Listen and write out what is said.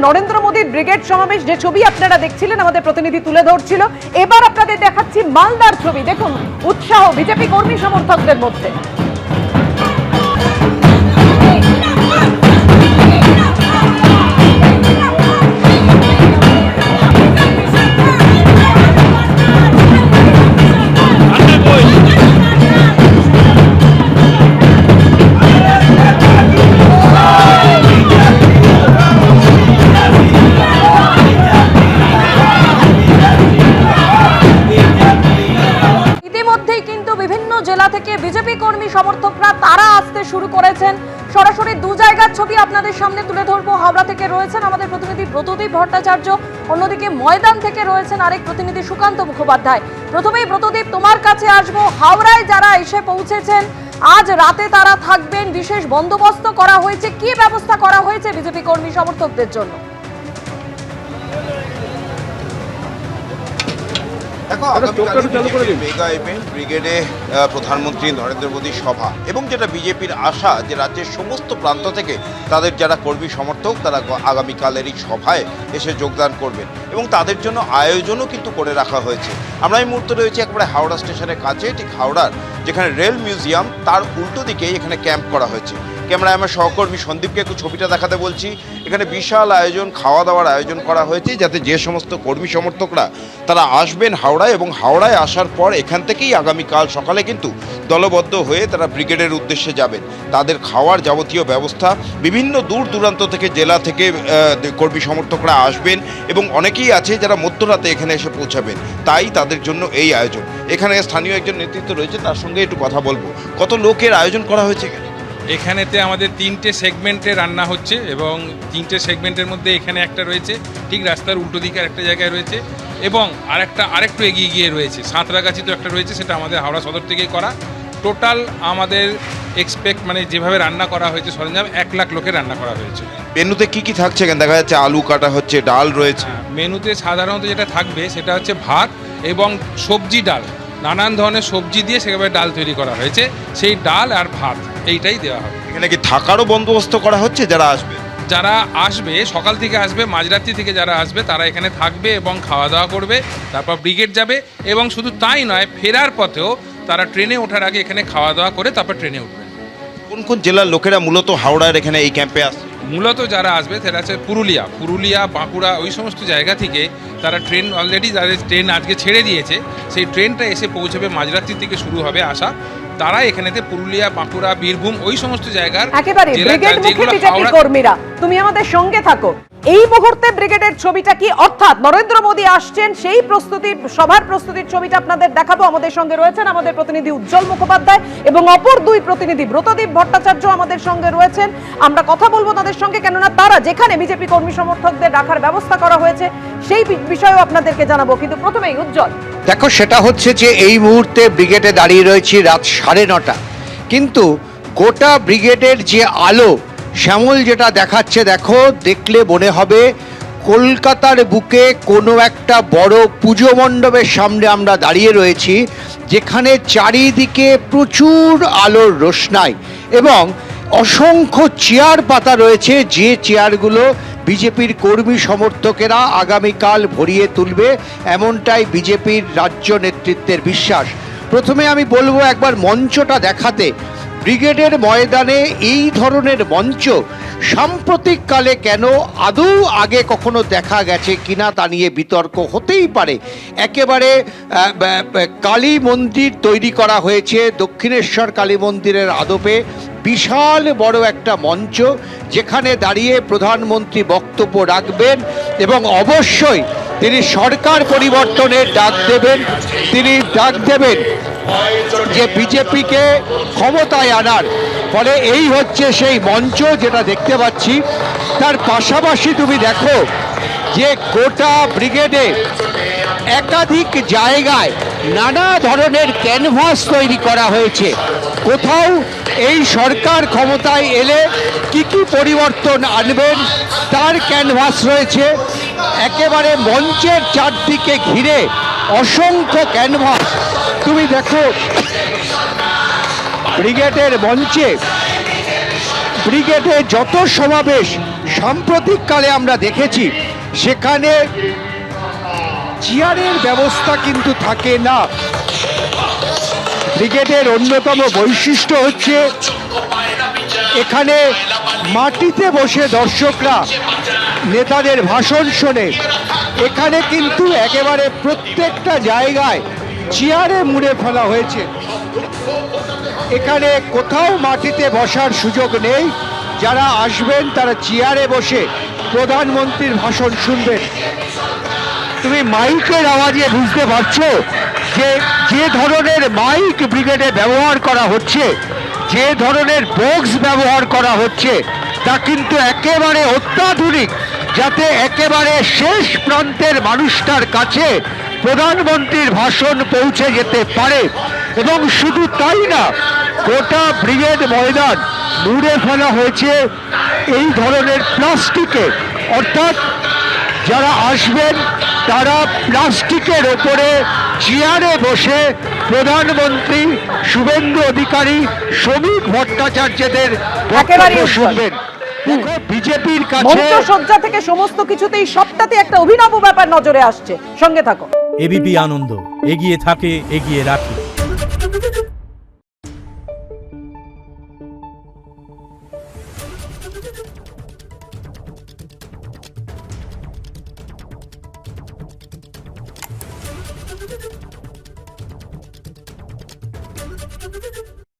নরেন্দ্র মোদীর ব্রিগেড সমাবেশ যে ছবি আপনারা দেখছিলেন আমাদের প্রতিনিধি তুলে ধরছিল, এবার আপনাদের দেখাচ্ছি মালদার ছবি। দেখুন উৎসাহ বিজেপি কর্মী সমর্থকদের মধ্যে। জেলা থেকে বিজেপি কর্মী সমর্থকরা তারা আসতে শুরু করেছেন। সরাসরি দু জায়গার ছবি আপনাদের সামনে তুলে ধরবো। হাওড়া থেকে রয়েছেন আমাদের প্রতিনিধি ব্রতদীপ ভট্টাচার্য, অন্যদিকে ময়দান থেকে রয়েছেন আরেক প্রতিনিধি সুকান্ত মুখোপাধ্যায়। প্রথমেই ব্রতদীপ তোমার কাছে আসবো। হাওড়ায় যারা এসে পৌঁছেছেন আজ রাতে তারা থাকবেন, বিশেষ বন্দোবস্ত করা হয়েছে, কি ব্যবস্থা করা হয়েছে বিজেপি কর্মী সমর্থকদের জন্য? দেখো, মেগা ইভেন্ট ব্রিগেডে প্রধানমন্ত্রী নরেন্দ্র মোদীর সভা এবং যেটা বিজেপির আশা যে রাজ্যের সমস্ত প্রান্ত থেকে তাদের যারা কর্মী সমর্থক তারা আগামীকালের এই সভায় এসে যোগদান করবেন এবং তাদের জন্য আয়োজনও কিন্তু করে রাখা হয়েছে। আমরা এই মুহূর্তে রয়েছি একেবারে হাওড়া স্টেশনের কাছে, ঠিক হাওড়ার যেখানে রেল মিউজিয়াম তার উল্টো দিকে এখানে ক্যাম্প করা হয়েছে। ক্যামেরায় আমার সহকর্মী সন্দীপকে একটু ছবিটা দেখাতে বলছি। এখানে বিশাল আয়োজন, খাওয়া দাওয়ার আয়োজন করা হয়েছে যাতে যে সমস্ত কর্মী সমর্থকরা তারা আসবেন হাওড়ায় এবং হাওড়ায় আসার পর এখান থেকেই আগামীকাল সকালে কিন্তু দলবদ্ধ হয়ে তারা ব্রিগেডের উদ্দেশ্যে যাবেন। তাদের খাওয়ার যাবতীয় ব্যবস্থা, বিভিন্ন দূর দূরান্ত থেকে জেলা থেকে কর্মী সমর্থকরা আসবেন এবং অনেকেই আছে যারা মধ্যরাতে এখানে এসে পৌঁছাবেন, তাই তাদের জন্য এই আয়োজন। এখানে স্থানীয় একজন নেতৃত্ব রয়েছে, তার সঙ্গে একটু কথা বলবো। কত লোকের আয়োজন করা হয়েছে এখানেতে? আমাদের 3টে সেগমেন্টে রান্না হচ্ছে এবং 3টে সেগমেন্টের মধ্যে এখানে একটা রয়েছে ঠিক রাস্তার উল্টো দিকে একটা জায়গায় রয়েছে এবং আরেকটু এগিয়ে গিয়ে রয়েছে সাঁতরাগাছি তো একটা রয়েছে, সেটা আমাদের হাওড়া সদর থেকেই করা। টোটাল আমাদের মানে যেভাবে রান্না করা হয়েছে সরঞ্জাম 1 লাখ লোকের রান্না করা হয়েছে। মেনুতে কি কি থাকছে? দেখা যাচ্ছে আলু কাটা হচ্ছে, ডাল রয়েছে। মেনুতে সাধারণত যেটা থাকবে সেটা হচ্ছে ভাত এবং সবজি ডাল, নানান ধরনের সবজি দিয়ে সেভাবে ডাল তৈরি করা হয়েছে। সেই ডাল আর ভাত এইটাই দেওয়া হবে। এখানে কি থাকারও বন্দোবস্ত করা হচ্ছে? যারা আসবে সকাল থেকে আসবে, মাঝরাত্রি থেকে যারা আসবে তারা এখানে থাকবে এবং খাওয়া দাওয়া করবে, তারপর ব্রিগেড যাবে এবং শুধু তাই নয়, ফেরার পথেও তারা ট্রেনে ওঠার আগে এখানে খাওয়া দাওয়া করে তারপর ট্রেনে উঠবে। কোন কোন জেলার লোকেরা মূলত হাওড়ার এখানে এই ক্যাম্পে আসছে? মূলত যারা আসবে সেটা হচ্ছে পুরুলিয়া, বাঁকুড়া, ওই সমস্ত জায়গা থেকে তারা ট্রেন অলরেডি যাদের ট্রেন আজকে ছেড়ে দিয়েছে সেই ট্রেনটা এসে পৌঁছবে, মাঝরাত্রি থেকে শুরু হবে আসা। তারা এখানেতে পুরুলিয়া, বাঁকুড়া, বীরভূম ওই সমস্ত জায়গার একেবারে ব্রিগেড মুখী বিজেপি কর্মীরা। তুমি আমাদের সঙ্গে থাকো। এই মুহূর্তে ব্রিগেডের ছবিটা কি, অর্থাৎ নরেন্দ্র মোদী আসছেন সেই সভার প্রস্তুতির ছবিটা আপনাদের দেখাবো। আমাদের সঙ্গে রয়েছেন আমাদের প্রতিনিধি উজ্জ্বল মুখোপাধ্যায় এবং অপর দুই প্রতিনিধি ব্রতদীপ ভট্টাচার্য আমাদের সঙ্গে রয়েছেন। আমরা কথা বলবো তাদের সঙ্গে, কেননা তারা যেখানে বিজেপি কর্মী সমর্থকদের রাখার ব্যবস্থা করা হয়েছে সেই বিষয়েও আপনাদেরকে জানাবো। কিন্তু প্রথমেই উজ্জ্বল, দেখো, সেটা হচ্ছে যে এই মুহূর্তে ব্রিগেডে দাঁড়িয়ে রয়েছি রাত 9:30, কিন্তু গোটা ব্রিগেডের যে আলো শ্যামল যেটা দেখাচ্ছে, দেখলে মনে হবে কলকাতার বুকে কোনো একটা বড় পুজো মণ্ডপের সামনে আমরা দাঁড়িয়ে রয়েছি, যেখানে চারিদিকে প্রচুর আলোর রোশনাই এবং অসংখ্য চেয়ার পাতা রয়েছে, যে চেয়ারগুলো বিজেপির কর্মী সমর্থকেরা আগামীকাল ভরিয়ে তুলবে, এমনটাই বিজেপির রাজ্য নেতৃত্বের বিশ্বাস। প্রথমে আমি বলবো একবার মঞ্চটা দেখাতে। ব্রিগেডের ময়দানে এই ধরনের মঞ্চ সাম্প্রতিককালে কেন আদৌ আগে কখনো দেখা গেছে কিনা তা নিয়ে বিতর্ক হতেই পারে। একেবারে কালী মন্দির তৈরি করা হয়েছে দক্ষিণেশ্বর কালী মন্দিরের আদপে, বিশাল বড় একটা মঞ্চ, যেখানে দাঁড়িয়ে প্রধানমন্ত্রী বক্তব্য রাখবেন এবং অবশ্যই তিনি সরকার পরিবর্তনের ডাক দেবেন। তিনি ডাক দেবেন যে বিজেপিকে ক্ষমতায় আনার। ফলে এই হচ্ছে সেই মঞ্চ যেটা দেখতে পাচ্ছি। তার পাশাপাশি তুমি দেখো যে গোটা ব্রিগেডে একাধিক জায়গায় নানা ধরনের ক্যানভাস তৈরি করা হয়েছে। কোথাও এই সরকার ক্ষমতায় এলে কি কি পরিবর্তন আনবেন তার ক্যানভাস রয়েছে। একেবারে মঞ্চের চারদিকে ঘিরে অসংখ্য ক্যানভাস। তুমি দেখো ব্রিগেডের মঞ্চে ব্রিগেডে যত সমাবেশ সাম্প্রতিককালে আমরা দেখেছি সেখানে চেয়ারের ব্যবস্থা কিন্তু থাকে না। ব্রিগেডের অন্যতম বৈশিষ্ট্য হচ্ছে এখানে মাটিতে বসে দর্শকরা নেতাদের ভাষণ শোনে। এখানে কিন্তু একেবারে প্রত্যেকটা জায়গায় চেয়ারে মুড়ে ফেলা হয়েছে। এখানে কোথাও মাটিতে বসার সুযোগ নেই। যারা আসবেন তারা চেয়ারে বসে প্রধানমন্ত্রীর ভাষণ শুনবেন। তুমি মাইকের আওয়াজে বুঝতে পারছো যে যে ধরনের মাইক ব্রিগেডে ব্যবহার করা হচ্ছে, যে ধরনের বক্স ব্যবহার করা হচ্ছে তা কিন্তু একেবারে অত্যাধুনিক, যাতে একেবারে শেষ প্রান্তের মানুষটার কাছে প্রধানমন্ত্রীর ভাষণ পৌঁছে যেতে পারে। এবং শুধু তাই না, গোটা ব্রিগেড ময়দান মুড়ে ফেলা হয়েছে এই ধরনের প্লাস্টিকে। অর্থাৎ যারা আসবেন তারা প্লাস্টিকের ওপরে চেয়ারে বসে প্রধানমন্ত্রী, শুভেন্দু অধিকারী, শ্রমিক ভট্টাচার্যদের একেবারেই বক্তব্য শুনবেন। বিজেপির কাছে মঞ্চসজ্জা থেকে সমস্ত কিছুতেই সবটাতে একটা অভিনব ব্যাপার নজরে আসছে। সঙ্গে থাকো। এবিপি আনন্দ, এগিয়ে থাকে, এগিয়ে রাখে।